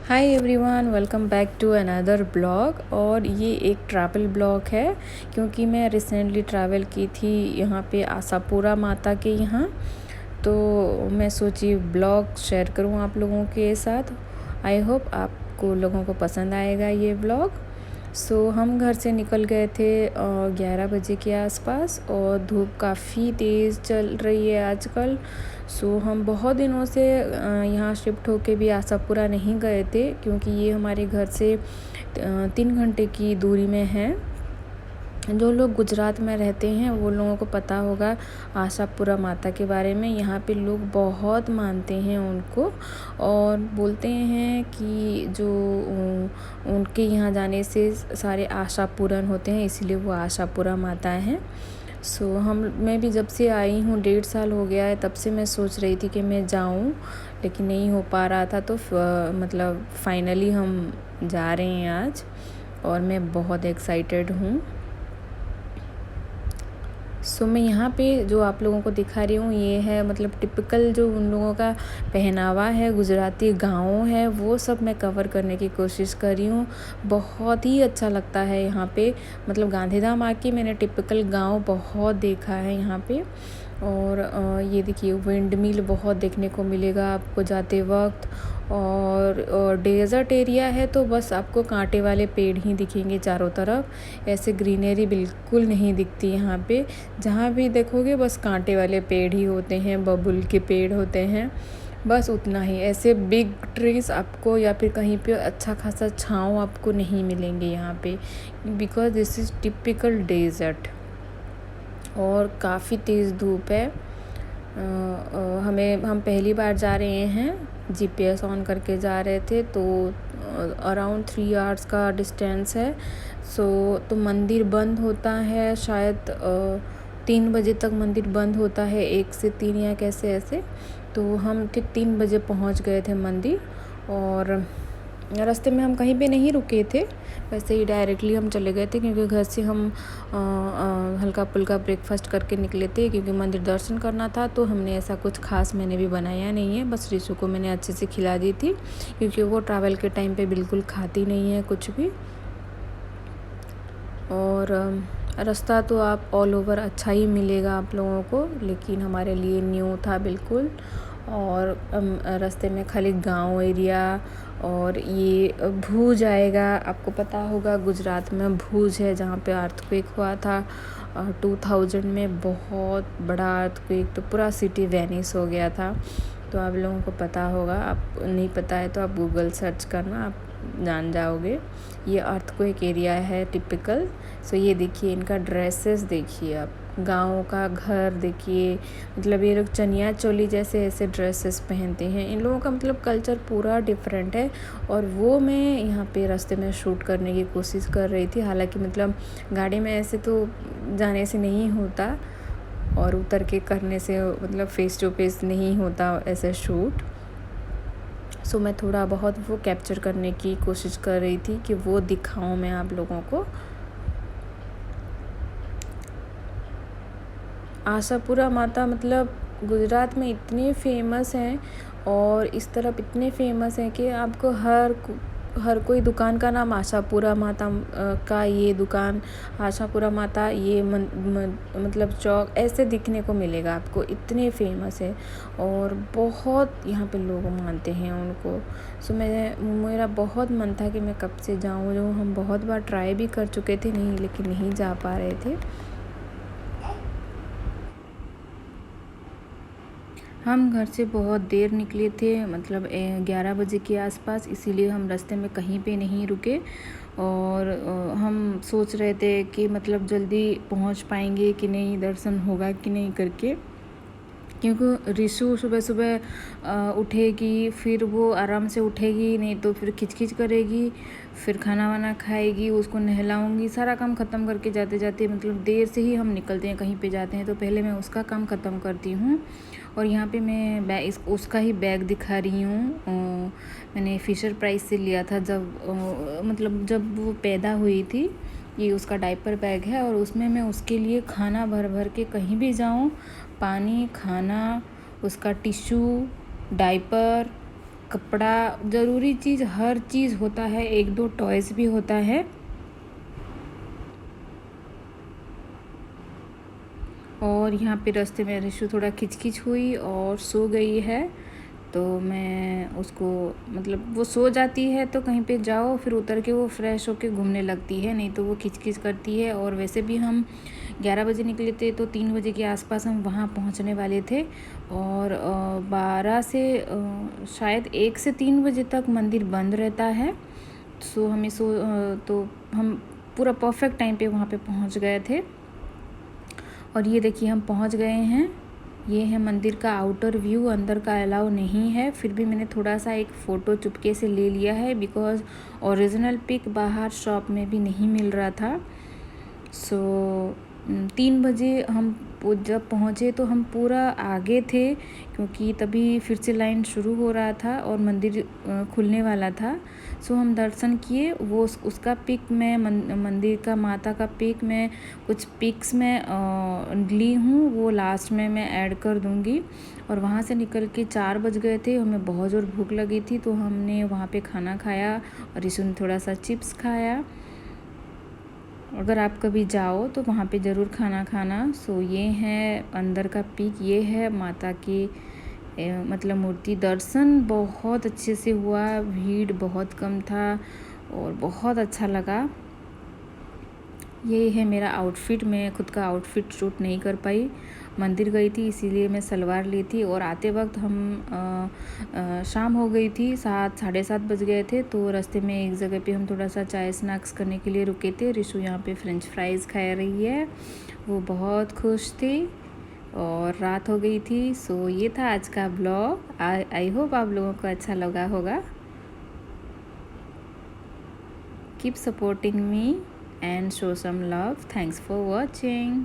Hi everyone, welcome back to another blog. और ये एक ट्रैवल ब्लॉग है क्योंकि मैं रिसेंटली ट्रैवल की थी यहाँ पे आशापुरा माता के यहाँ। तो मैं सोची ब्लॉग शेयर करूँ आप लोगों के साथ। आई होप आपको लोगों को पसंद आएगा ये ब्लॉग। हम घर से निकल गए थे 11 बजे के आसपास और धूप काफ़ी तेज़ चल रही है आजकल। हम बहुत दिनों से यहाँ शिफ्ट होके भी आशापुरा नहीं गए थे क्योंकि ये हमारे घर से 3 घंटे की दूरी में है। जो लोग गुजरात में रहते हैं वो लोगों को पता होगा आशापुरा माता के बारे में। यहाँ पे लोग बहुत मानते हैं उनको और बोलते हैं कि जो उनके यहाँ जाने से सारे आशा पूर्ण होते हैं, इसलिए वो आशापुरा माता हैं। मैं भी जब से आई हूँ 1.5 साल हो गया है, तब से मैं सोच रही थी कि मैं जाऊँ, लेकिन नहीं हो पा रहा था। तो मतलब फाइनली हम जा रहे हैं आज और मैं बहुत एक्साइटेड हूँ। मैं यहाँ पे जो आप लोगों को दिखा रही हूँ ये है मतलब टिपिकल जो उन लोगों का पहनावा है, गुजराती गाँव है, वो सब मैं कवर करने की कोशिश कर रही हूँ। बहुत ही अच्छा लगता है यहाँ पे। मतलब गांधीधाम आके मैंने टिपिकल गाँव बहुत देखा है यहाँ पे। और ये देखिए विंड मिल बहुत देखने को मिलेगा आपको जाते वक्त। और डेजर्ट एरिया है तो बस आपको कांटे वाले पेड़ ही दिखेंगे चारों तरफ। ऐसे ग्रीनरी बिल्कुल नहीं दिखती यहाँ पे। जहाँ भी देखोगे बस कांटे वाले पेड़ ही होते हैं, बबुल के पेड़ होते हैं, बस उतना ही। ऐसे बिग ट्रीज आपको या फिर कहीं पे अच्छा खासा छाँव आपको नहीं मिलेंगे यहाँ पे, because this is typical desert और काफ़ी तेज़ धूप है। हम पहली बार जा रहे हैं, जीपीएस ऑन करके जा रहे थे। तो अराउंड 3 आवर्स का डिस्टेंस है। तो मंदिर बंद होता है शायद 3 बजे तक मंदिर बंद होता है, 1 से 3 या कैसे ऐसे। तो हम ठीक 3 बजे पहुंच गए थे मंदिर और रास्ते में हम कहीं पे नहीं रुके थे, वैसे ही डायरेक्टली हम चले गए थे क्योंकि घर से हम हल्का फुल्का ब्रेकफास्ट करके निकले थे क्योंकि मंदिर दर्शन करना था। तो हमने ऐसा कुछ खास मैंने भी बनाया नहीं है, बस रिशु को मैंने अच्छे से खिला दी थी क्योंकि वो ट्रैवल के टाइम पे बिल्कुल खाती नहीं है कुछ भी। और रास्ता तो आप ऑल ओवर अच्छा ही मिलेगा आप लोगों को, लेकिन हमारे लिए न्यू था बिल्कुल। और रास्ते में खाली गांव एरिया और ये भूज आएगा। आपको पता होगा गुजरात में भूज है जहाँ पे अर्थक्वेक हुआ था 2000 में, बहुत बड़ा अर्थक्वेक। तो पूरा सिटी वैनिश हो गया था। तो आप लोगों को पता होगा, आप नहीं पता है तो आप गूगल सर्च करना, आप जान जाओगे। ये अर्थक्वेक एरिया है टिपिकल। ये देखिए इनका ड्रेसेस देखिए, आप गाँव का घर देखिए। मतलब ये लोग चनिया चोली जैसे ऐसे ड्रेसेस पहनते हैं। इन लोगों का मतलब कल्चर पूरा डिफरेंट है। और वो मैं यहाँ पे रास्ते में शूट करने की कोशिश कर रही थी। हालांकि मतलब गाड़ी में ऐसे तो जाने से नहीं होता और उतर के करने से मतलब फेस टू फेस नहीं होता ऐसे शूट। मैं थोड़ा बहुत वो कैप्चर करने की कोशिश कर रही थी कि वो दिखाऊं मैं आप लोगों को। आशापुरा माता मतलब गुजरात में इतने फेमस हैं और इस तरफ इतने फेमस हैं कि आपको हर कोई दुकान का नाम आशापुरा माता का ये दुकान, आशापुरा माता ये मतलब चौक ऐसे दिखने को मिलेगा आपको, इतने फेमस है। और बहुत यहाँ पे लोग मानते हैं उनको। मेरा बहुत मन था कि मैं कब से जाऊँ। जो हम बहुत बार ट्राई भी कर चुके थे नहीं, लेकिन नहीं जा पा रहे थे। हम घर से बहुत देर निकले थे, मतलब 11 बजे के आसपास, इसीलिए हम रास्ते में कहीं पे नहीं रुके। और हम सोच रहे थे कि मतलब जल्दी पहुंच पाएंगे कि नहीं, दर्शन होगा कि नहीं करके। क्योंकि रिशु सुबह सुबह उठेगी, फिर वो आराम से उठेगी नहीं तो फिर खिचखिच करेगी, फिर खाना वाना खाएगी, उसको नहलाऊंगी, सारा काम ख़त्म करके जाते जाते मतलब देर से ही हम निकलते हैं कहीं पे जाते हैं। तो पहले मैं उसका काम ख़त्म करती हूँ। और यहाँ पे मैं उसका ही बैग दिखा रही हूँ। मैंने फिशर प्राइस से लिया था मतलब जब वो पैदा हुई थी। ये उसका डायपर बैग है और उसमें मैं उसके लिए खाना भर भर के कहीं भी जाऊँ, पानी, खाना, उसका टिश्यू, डायपर कपड़ा, ज़रूरी चीज़ हर चीज़ होता है, 1-2 टॉयज़ भी होता है। और यहाँ पे रास्ते में रिशु थोड़ा खिचखिच हुई और सो गई है, तो मैं उसको मतलब वो सो जाती है तो कहीं पे जाओ फिर उतर के वो फ्रेश होके घूमने लगती है, नहीं तो वो खिचखिच करती है। और वैसे भी हम 11 बजे निकले थे तो 3 बजे के आसपास हम वहाँ पहुँचने वाले थे। और 12 से शायद 1 से 3 बजे तक मंदिर बंद रहता है। तो हम पूरा परफेक्ट टाइम पे वहाँ पे पहुँच गए थे। और ये देखिए हम पहुँच गए हैं। ये है मंदिर का आउटर व्यू, अंदर का अलाउ नहीं है, फिर भी मैंने थोड़ा सा एक फ़ोटो चुपके से ले लिया है बिकॉज़ ओरिजिनल पिक बाहर शॉप में भी नहीं मिल रहा था। 3 बजे हम जब पहुँचे तो हम पूरा आगे थे, क्योंकि तभी फिर से लाइन शुरू हो रहा था और मंदिर खुलने वाला था। हम दर्शन किए। वो उसका पिक मैं मंदिर का, माता का पिक मैं कुछ पिक्स में ली हूँ, वो लास्ट में मैं ऐड कर दूँगी। और वहाँ से निकल के 4 बज गए थे, हमें बहुत ज़ोर भूख लगी थी तो हमने वहाँ पे खाना खाया और रिशु ने थोड़ा सा चिप्स खाया। अगर आप कभी जाओ तो वहाँ पे ज़रूर खाना खाना। ये है अंदर का पिक, ये है माता की मतलब मूर्ति। दर्शन बहुत अच्छे से हुआ, भीड़ बहुत कम था और बहुत अच्छा लगा। ये है मेरा आउटफिट, मैं खुद का आउटफिट शूट नहीं कर पाई, मंदिर गई थी इसीलिए मैं सलवार ली थी। और आते वक्त हम शाम हो गई थी, 7 साढ़े 7 बज गए थे। तो रास्ते में एक जगह पे हम थोड़ा सा चाय स्नैक्स करने के लिए रुके थे। रिशु यहाँ पे फ्रेंच फ्राइज़ खा रही है, वो बहुत खुश थी और रात हो गई थी। ये था आज का ब्लॉग। आई होप आप लोगों को अच्छा लगा होगा। Keep supporting me and show some love. Thanks for watching.